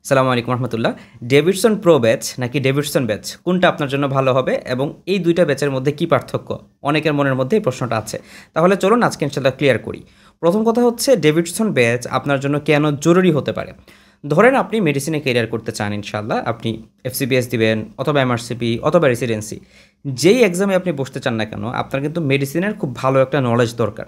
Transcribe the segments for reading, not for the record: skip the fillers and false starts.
সালামু আলাইকুম রহমতুল্লাহ। Davidson pro batch নাকি ডেভিডসন ব্যাচ কোনটা আপনার জন্য ভালো হবে এবং এই দুইটা ব্যাচের মধ্যে কি পার্থক্য, অনেকের মনের মধ্যে এই প্রশ্নটা আছে। তাহলে চলুন আজকে ইনশাআল্লাহ ক্লিয়ার করি। প্রথম কথা হচ্ছে ডেভিডসন ব্যাচ আপনার জন্য কেন জরুরি হতে পারে। ধরেন আপনি মেডিসিনে ক্যারিয়ার করতে চান, ইনশাআল্লাহ আপনি এফসিপিএস দিবেন অথবা এমআরসিপি অথবা রেসিডেন্সি, যেই এক্সামে আপনি বসতে চান না কেন আপনার কিন্তু মেডিসিনের খুব ভালো একটা নলেজ দরকার।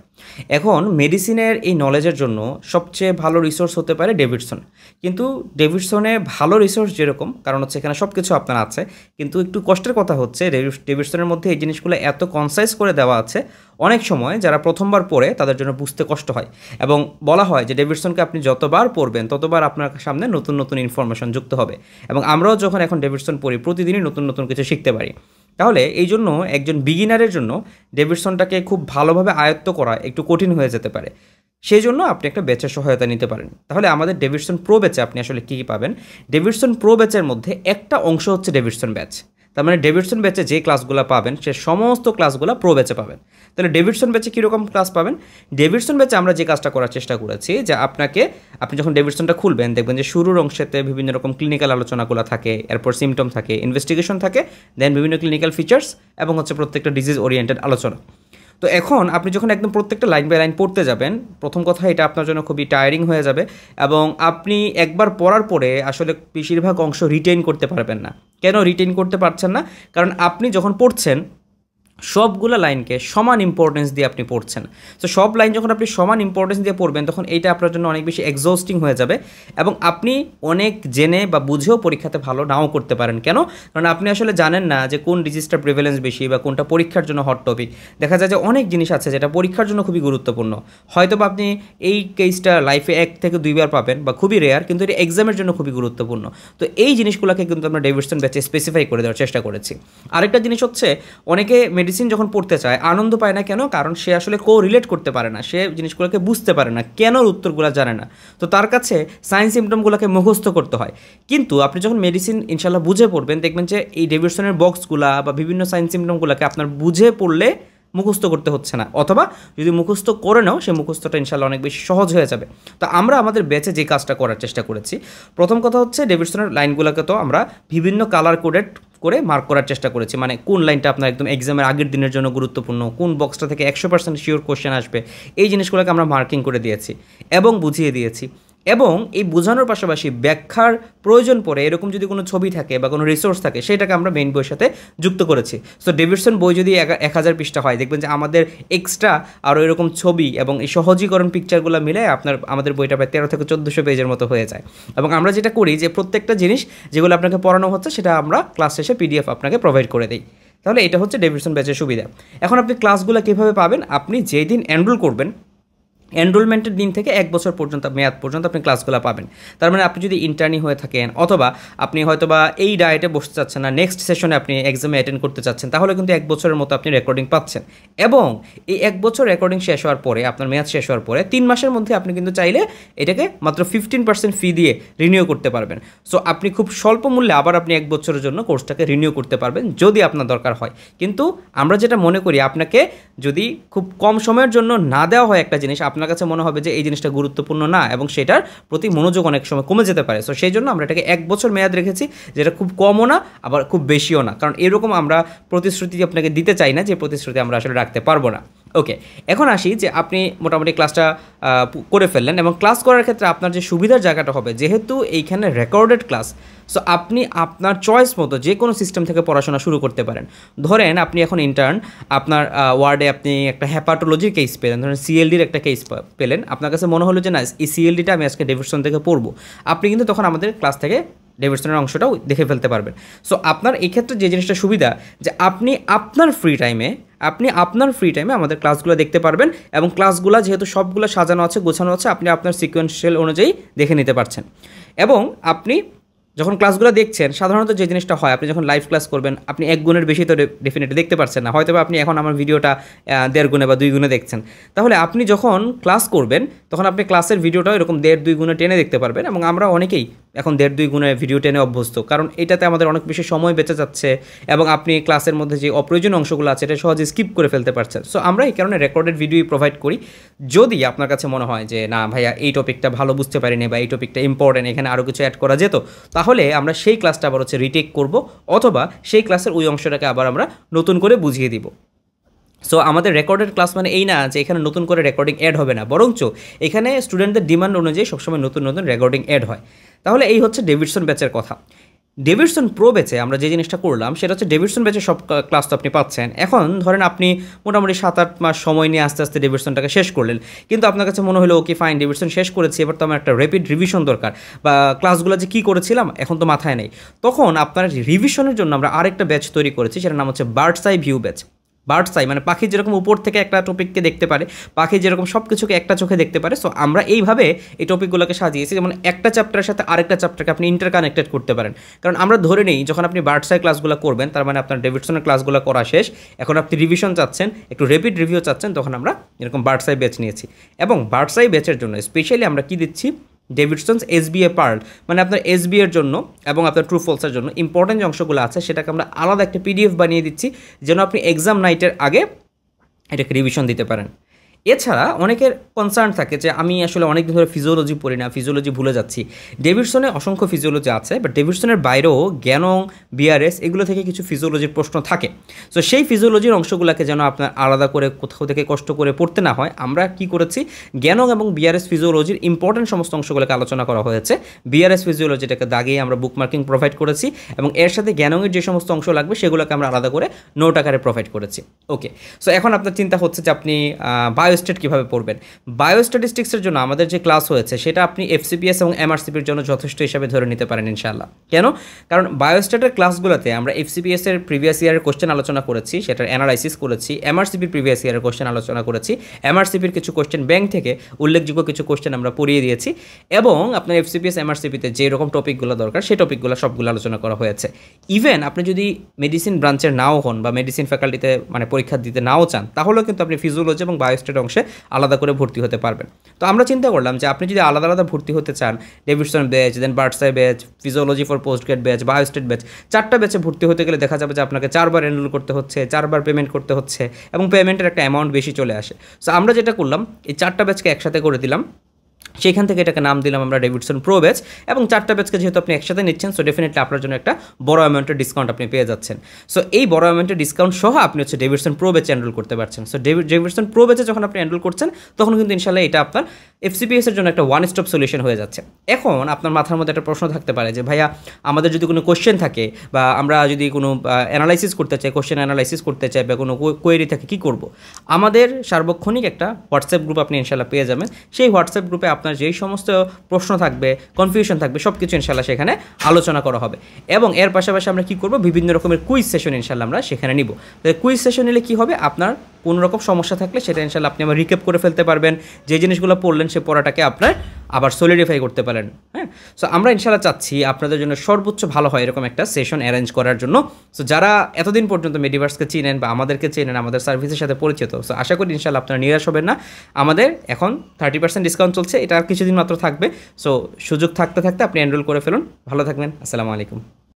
এখন মেডিসিনের এই নলেজের জন্য সবচেয়ে ভালো রিসোর্স হতে পারে ডেভিডসন। কিন্তু ডেভিডসনে ভালো রিসোর্স যেরকম, কারণ হচ্ছে এখানে সব কিছু আপনার আছে, কিন্তু একটু কষ্টের কথা হচ্ছে ডেভিডসনের মধ্যে এই জিনিসগুলো এত কনসাইজ করে দেওয়া আছে, অনেক সময় যারা প্রথমবার পড়ে তাদের জন্য বুঝতে কষ্ট হয়। এবং বলা হয় যে ডেভিডসনকে আপনি যতবার পড়বেন ততবার আপনার সামনে নতুন নতুন ইনফরমেশন যুক্ত হবে। এবং আমরাও যখন এখন ডেভিডসন পড়ি প্রতিদিনই নতুন নতুন কিছু শিখতে পারি। তাহলে এই জন্য একজন বিগিনারের জন্য ডেভিডসনটাকে খুব ভালোভাবে আয়ত্ত করা একটু কঠিন হয়ে যেতে পারে। সেই জন্য আপনি একটা ব্যাচের সহায়তা নিতে পারেন। তাহলে আমাদের ডেভিডসন প্রো ব্যাচে আপনি আসলে কী কী পাবেন। ডেভিডসন প্রো ব্যাচের মধ্যে একটা অংশ হচ্ছে ডেভিডসন ব্যাচ। তার মানে ডেভিডসন ব্যাচে যে ক্লাসগুলো পাবেন সে সমস্ত ক্লাসগুলো প্রো ব্যাচে পাবেন। তাহলে ডেভিডসন ব্যাচে কীরকম ক্লাস পাবেন। ডেভিডসন ব্যাচে আমরা যে কাজটা করার চেষ্টা করেছি যে আপনি যখন ডেভিডসনটা খুলবেন দেখবেন যে শুরুর অংশেতে বিভিন্ন রকম ক্লিনিক্যাল আলোচনাগুলো থাকে, এরপর সিমটম থাকে, ইনভেস্টিগেশন থাকে, দেন বিভিন্ন ক্লিনিক্যাল ফিচার্স এবং হচ্ছে প্রত্যেকটা ডিজিজ ওরিয়েন্টেড আলোচনা। তো এখন আপনি যখন একদম প্রত্যেকটা লাইন বাই লাইন পড়তে যাবেন, প্রথম কথা এটা আপনার জন্য খুবই টায়ারিং হয়ে যাবে এবং আপনি একবার পড়ার পরে আসলে বেশিরভাগ অংশ রিটেইন করতে পারবেন না। কেন রিটেইন করতে পারছেন না? কারণ আপনি যখন পড়ছেন সবগুলো লাইনকে সমান ইম্পর্টেন্স দিয়ে আপনি পড়ছেন। তো সব লাইন যখন আপনি সমান ইম্পর্টেন্স দিয়ে পড়বেন তখন এইটা আপনার জন্য অনেক বেশি এক্সস্টিং হয়ে যাবে এবং আপনি অনেক জেনে বা বুঝেও পরীক্ষাতে ভালো নাও করতে পারেন। কেন? কারণ আপনি আসলে জানেন না যে কোন ডিজিজটার প্রিভ্যালেন্স বেশি বা কোনটা পরীক্ষার জন্য হট টপিক। দেখা যায় যে অনেক জিনিস আছে যেটা পরীক্ষার জন্য খুবই গুরুত্বপূর্ণ, হয়তো বা আপনি এই কেসটা লাইফে 1 থেকে 2 বার পাবেন বা খুবই রেয়ার, কিন্তু এটা এক্সামের জন্য খুবই গুরুত্বপূর্ণ। তো এই জিনিসগুলোকে কিন্তু আমরা ডেভিডসন ব্যাচে স্পেসিফাই করে দেওয়ার চেষ্টা করেছি। আরেকটা জিনিস হচ্ছে অনেকে মেডিসিন যখন পড়তে চায় আনন্দ পায় না। কেন? কারণ সে আসলে রিলেট করতে পারে না, সে জিনিসগুলোকে বুঝতে পারে না, কেন উত্তরগুলো জানে না। তো তার কাছে সাইন সিমটমগুলোকে মুখস্থ করতে হয়। কিন্তু আপনি যখন মেডিসিন ইনশাল্লাহ বুঝে পড়বেন দেখবেন যে এই ডেভিডসনের বক্সগুলা বা বিভিন্ন সাইন সিমটমগুলোকে আপনার বুঝে পড়লে মুখস্থ করতে হচ্ছে না, অথবা যদি মুখস্থ করে নাও সে মুখস্থটা ইনশাল্লাহ অনেক বেশি সহজ হয়ে যাবে। তো আমরা আমাদের ব্যাচে যে কাজটা করার চেষ্টা করেছি, প্রথম কথা হচ্ছে ডেভিডসনের লাইনগুলোকে তো আমরা বিভিন্ন কালার কোডেড করে মার্ক করার চেষ্টা করেছি। মানে কোন লাইনটা আপনার একদম এক্সামের আগের দিনের জন্য গুরুত্বপূর্ণ, কোন বক্সটা থেকে 100% শিওর কোশ্চেন আসবে, এই জিনিসগুলোকে আমরা মার্কিং করে দিয়েছি এবং বুঝিয়ে দিয়েছি। এবং এই বোঝানোর পাশাপাশি ব্যাখ্যার প্রয়োজন পড়ে এরকম যদি কোনো ছবি থাকে বা কোনো রিসোর্স থাকে সেটাকে আমরা মেইন বইয়ের সাথে যুক্ত করেছি। সো ডেভিডসন বই যদি 1000 পৃষ্ঠা হয় দেখবেন যে আমাদের এক্সট্রা আরও এরকম ছবি এবং এই সহজীকরণ পিকচারগুলো মিলে আমাদের বইটা প্রায় 13 থেকে 1400 পেজের মতো হয়ে যায়। এবং আমরা যেটা করি যে প্রত্যেকটা জিনিস যেগুলো আপনাকে পড়ানো হচ্ছে সেটা আমরা ক্লাস শেষে পিডিএফ আপনাকে প্রোভাইড করে দিই। তাহলে এটা হচ্ছে ডেভিডসন ব্যাচের সুবিধা। এখন আপনি ক্লাসগুলো কীভাবে পাবেন? আপনি যেই দিন এনরোল করবেন এনরোলমেন্টের দিন থেকে 1 বছর পর্যন্ত মেয়াদ পর্যন্ত আপনি ক্লাসগুলো পাবেন। তার মানে আপনি যদি ইন্টার্নি হয়ে থাকেন অথবা আপনি হয়তোবা এই ডায়েটে বসতে চাচ্ছেন না, নেক্সট সেশনে আপনি এক্সামে অ্যাটেন্ড করতে চাচ্ছেন, তাহলে কিন্তু 1 বছরের মতো আপনি রেকর্ডিং পাচ্ছেন। এবং এই 1 বছর রেকর্ডিং শেষ হওয়ার পরে, আপনার মেয়াদ শেষ হওয়ার পরে 3 মাসের মধ্যে আপনি কিন্তু চাইলে এটাকে মাত্র 15% ফি দিয়ে রিনিউ করতে পারবেন। সো আপনি খুব স্বল্প মূল্যে আবার আপনি 1 বছরের জন্য কোর্সটাকে রিনিউ করতে পারবেন যদি আপনার দরকার হয়। কিন্তু আমরা যেটা মনে করি, আপনাকে যদি খুব কম সময়ের জন্য না দেওয়া হয় একটা জিনিস, আপনার কাছে মনে হবে যে এই জিনিসটা গুরুত্বপূর্ণ না এবং সেটার প্রতি মনোযোগ অনেক সময় কমে যেতে পারে। সো সেই জন্য আমরা এটাকে 1 বছর মেয়াদ রেখেছি, যেটা খুব কমও না আবার খুব বেশিও না। কারণ এরকম আমরা প্রতিশ্রুতি আপনাকে দিতে চাই না যে প্রতিশ্রুতি আমরা আসলে রাখতে পারবো না। ওকে, এখন আসি যে আপনি মোটামুটি ক্লাসটা করে ফেললেন এবং ক্লাস করার ক্ষেত্রে আপনার যে সুবিধার জায়গাটা হবে, যেহেতু এইখানে রেকর্ডেড ক্লাস, সো আপনি আপনার চয়েস মতো যে কোনো সিস্টেম থেকে পড়াশোনা শুরু করতে পারেন। ধরেন আপনি এখন ইন্টার্ন, আপনার ওয়ার্ডে আপনি একটা হেপাটোলজির কেস পেলেন, ধরেন সিএলডির একটা কেস পেলেন, আপনার কাছে মনে হলো যে না এই সিএলডিটা আমি আজকে ডেভিডসন থেকে পড়বো, আপনি কিন্তু তখন আমাদের ক্লাস থেকে ডেভিডসনের অংশটাও দেখে ফেলতে পারবেন। সো আপনার এই ক্ষেত্রে যে জিনিসটা সুবিধা যে আপনি আপনার ফ্রি টাইমে আমাদের ক্লাসগুলো দেখতে পারবেন এবং ক্লাসগুলো যেহেতু সবগুলো সাজানো আছে, গোছানো আছে, আপনি আপনার সিকোয়েন্সিয়াল অনুযায়ী দেখে নিতে পারছেন। এবং আপনি যখন ক্লাসগুলো দেখছেন সাধারণত যে জিনিসটা হয়, আপনি যখন লাইভ ক্লাস করবেন আপনি 1 গুণের বেশি তো ডেফিনেটলি দেখতে পারছেন না, হয়তো আপনি এখন আমার ভিডিওটা 1.5 গুণে বা 2 গুণে দেখছেন। তাহলে আপনি যখন ক্লাস করবেন তখন আপনি ক্লাসের ভিডিওটাও এরকম 1.5-2 গুণে টেনে দেখতে পারবেন। এবং আমরা অনেকেই এখন 1.5-2 গুণে ভিডিও টেনে অভ্যস্ত, কারণ এটাতে আমাদের অনেক বেশি সময় বেঁচে যাচ্ছে এবং আপনি ক্লাসের মধ্যে যে অপ্রয়োজনীয় অংশগুলো আছে এটা সহজে স্কিপ করে ফেলতে পারছেন। সো আমরা এই কারণে রেকর্ডেড ভিডিওই প্রোভাইড করি। যদি আপনার কাছে মনে হয় যে না ভাইয়া এই টপিকটা ভালো বুঝতে পারিনি বা এই টপিকটা ইম্পর্টেন্ট, এখানে আরও কিছু অ্যাড করা যেত, তাহলে আমরা সেই ক্লাসটা আবার রিটেক করব, অথবা সেই ক্লাসের ওই অংশটাকে আবার আমরা নতুন করে বুঝিয়ে দিব। সো আমাদের রেকর্ডেড ক্লাস মানে এই না যে এখানে নতুন করে রেকর্ডিং অ্যাড হবে না, বরঞ্চ এখানে স্টুডেন্টদের ডিমান্ড অনুযায়ী সবসময় নতুন নতুন রেকর্ডিং অ্যাড হয়। তাহলে এই হচ্ছে ডেভিডসন ব্যাচের কথা। ডেভিডসন প্রো ব্যাচে আমরা যে জিনিসটা করলাম সেটা হচ্ছে ডেভিডসন ব্যাচের সব ক্লাস তো আপনি পাচ্ছেন। এখন ধরেন আপনি মোটামুটি 7-8 মাস সময় নিয়ে আস্তে আস্তে ডেভিডসনটাকে শেষ করলেন, কিন্তু আপনার কাছে মনে হলো ওকে ফাইন ডেভিডসন শেষ করেছি, এবার তো আমার একটা র্যাপিড রিভিশন দরকার, বা ক্লাসগুলো যে কী করেছিলাম এখন তো মাথায় নেই। তখন আপনার রিভিশনের জন্য আমরা আরেকটা ব্যাচ তৈরি করেছি, সেটার নাম হচ্ছে birds eye view batch. Birds I মানে পাখি যেরকম উপর থেকে একটা টপিককে দেখতে পারে, পাখি যেরকম সব কিছুকে একটা চোখে দেখতে পারে, সো আমরা এইভাবে এই টপিকগুলোকে সাজিয়েছি যেমন একটা চ্যাপ্টারের সাথে আরেকটা চ্যাপ্টারকে আপনি ইন্টারকানেক্টেড করতে পারেন। কারণ আমরা ধরে নিই যখন আপনি বার্ডস আই ক্লাসগুলো করবেন তার মানে আপনার ডেভিডসনের ক্লাসগুলো করা শেষ, এখন আপনি রিভিশন চাচ্ছেন, একটু র্যাপিড রিভিউ চাচ্ছেন, তখন আমরা এরকম বার্ডস আই ব্যাচ নিয়েছি। এবং বার্ডস আই ব্যাচের জন্য স্পেশালি আমরা কী দিচ্ছি, ডেভিডসনস এসবিএ পার্ল, মানে আপনার এসবিএ এর জন্য এবং আপনার ট্রু ফলসের জন্য ইম্পর্টেন্ট যে অংশগুলো আছে সেটাকে আমরা আলাদা একটা পিডিএফ বানিয়ে দিচ্ছি, যেন আপনি এক্সাম নাইটের আগে এটাকে রিভিশন দিতে পারেন। এছাড়া অনেকের কনসার্ন থাকে যে আমি আসলে অনেক দিন ধরে ফিজিওলজি পড়ি না, ফিজিওলজি ভুলে যাচ্ছি। ডেভিডসনে অসংখ্য ফিজিওলজি আছে, বাট ডেভিডসনের বাইরেও জ্ঞানং, বিআরএস এগুলো থেকে কিছু ফিজিওলজির প্রশ্ন থাকে। সো সেই ফিজিওলজির অংশগুলোকে যেন আপনার আলাদা করে কোথাও থেকে কষ্ট করে পড়তে না হয়, আমরা কি করেছি, জ্ঞানং এবং বিআরএস ফিজিওলজির ইম্পর্টেন্ট সমস্ত অংশগুলোকে আলোচনা করা হয়েছে। বিআরএস ফিজিওলজিটাকে দাগিয়ে আমরা বুকমার্কিং প্রোভাইড করেছি, এবং এর সাথে জ্ঞানংয়ের যে সমস্ত অংশ লাগবে সেগুলোকে আমরা আলাদা করে নোট আকারে প্রোভাইড করেছি। ওকে, সো এখন আপনার চিন্তা হচ্ছে যে আপনি বায়োস্টেট কীভাবে পড়বেন। বায়োস্ট্যাটিস্টিক্সের জন্য আমাদের যে ক্লাস হয়েছে সেটা আপনি এফসিপিএস এবং এমআরসিপির জন্য যথেষ্ট হিসাবে ধরে নিতে পারেন ইনশাআল্লাহ। কেন? কারণ বায়োস্ট্যাটের ক্লাসগুলোতে আমরা এফসিপিএস এর প্রিভিয়াস ইয়ারের কোশ্চেন আলোচনা করেছি, সেটার অ্যানালাইসিস করেছি, এমআরসিপির প্রিভিয়াস ইয়ারের কোশ্চেন আলোচনা করেছি, এমআরসিপির কিছু কোশ্চেন ব্যাংক থেকে উল্লেখযোগ্য কিছু কোশ্চেন আমরা পড়িয়ে দিয়েছি, এবং আপনার এফসিপিএস এমআরসিপিতে যে রকম টপিকগুলো দরকার সেই টপিকগুলো সবগুলো আলোচনা করা হয়েছে। ইভেন আপনি যদি মেডিসিন ব্রাঞ্চের নাও হন বা মেডিসিন ফ্যাকাল্টিতে মানে পরীক্ষা দিতে নাও চান, তাহলেও কিন্তু আপনি ফিজিওলজি এবং বায়োস্ট্যাট অংশে আলাদা করে ভর্তি হতে পারবেন। তো আমরা চিন্তা করলাম যে আপনি যদি আলাদা আলাদা ভর্তি হতে চান, Davidson batch, then birds eye batch, physiology for post grade batch, biostat batch, 4টা ব্যাচে ভর্তি হতে গেলে দেখা যাবে যে আপনাকে 4বার এনরোল করতে হচ্ছে, 4বার পেমেন্ট করতে হচ্ছে, এবং পেমেন্টের একটা অ্যামাউন্ট বেশি চলে আসে। সো আমরা যেটা করলাম, এই 4টা ব্যাচকে একসাথে করে দিলাম, সেখান থেকে এটাকে নাম দিলাম আমরা ডেভিডসন প্রো ব্যাচ, এবং 4টা ব্যাচকে যেহেতু আপনি একসাথে নিচ্ছেন, সো ডেফিনেটলি আপনার জন্য একটা বড় অ্যামাউন্টের ডিসকাউন্ট আপনি পেয়ে যাচ্ছেন। সো এই বড় অ্যামাউন্টের ডিসকাউন্ট সহ আপনি হচ্ছে ডেভিডসন প্রো ব্যাচে এনরোল করতে পারছেন। সো ডেভিডসন প্রো ব্যাচে যখন আপনি এনরোল করছেন তখন কিন্তু ইনশাআল্লাহ এটা আপনার এফসিপিএস এর জন্য একটা ওয়ান স্টপ সলিউশন হয়ে যাচ্ছে। এখন আপনার মাথার মধ্যে একটা প্রশ্ন থাকতে পারে যে ভাইয়া আমাদের যদি কোনো কোশ্চেন থাকে বা আমরা যদি কোনো অ্যানালাইসিস করতে চাই, কোশ্চেন অ্যানালাইসিস করতে চাই বা কোনো কোয়েরি থাকে, কী করব? আমাদের সার্বক্ষণিক একটা হোয়াটসঅ্যাপ গ্রুপ আপনি ইনশাআল্লাহ পেয়ে যাবেন। সেই হোয়াটসঅ্যাপ গ্রুপে আপনার যেই সমস্ত প্রশ্ন থাকবে, কনফিউশন থাকবে, সব কিছু ইনশাআল্লাহ সেখানে আলোচনা করা হবে। এবং এর পাশাপাশি আমরা কী করব, বিভিন্ন রকমের কুইজ সেশন ইনশাআল্লাহ আমরা সেখানে নিব। তো কুইজ সেশন নিলে কী হবে, আপনার কোনো রকম সমস্যা থাকলে সেটা ইনশাআল্লাহ আপনি আবার রিক্যাপ করে ফেলতে পারবেন, যে জিনিসগুলো পড়লেন সে পড়াটাকে আপনার আবার সলিডিফাই করতে পারেন। হ্যাঁ, সো আমরা ইনশাআল্লাহ চাচ্ছি আপনাদের জন্য সর্বোচ্চ ভালো হয় এরকম একটা সেশন অ্যারেঞ্জ করার জন্য। সো যারা এতদিন পর্যন্ত মেডিভার্সকে চিনেন বা আমাদেরকে চেনেন, আমাদের সার্ভিসের সাথে পরিচিত, সো আশা করি ইনশাআল্লাহ আপনারা নিরাশ হবেন না। আমাদের এখন 30% ডিসকাউন্ট চলছে, এটা আর কিছুদিন মাত্র থাকবে। সো সুযোগ থাকতে থাকতে আপনি এনরোল করে ফেলুন। ভালো থাকবেন। আসসালামু আলাইকুম।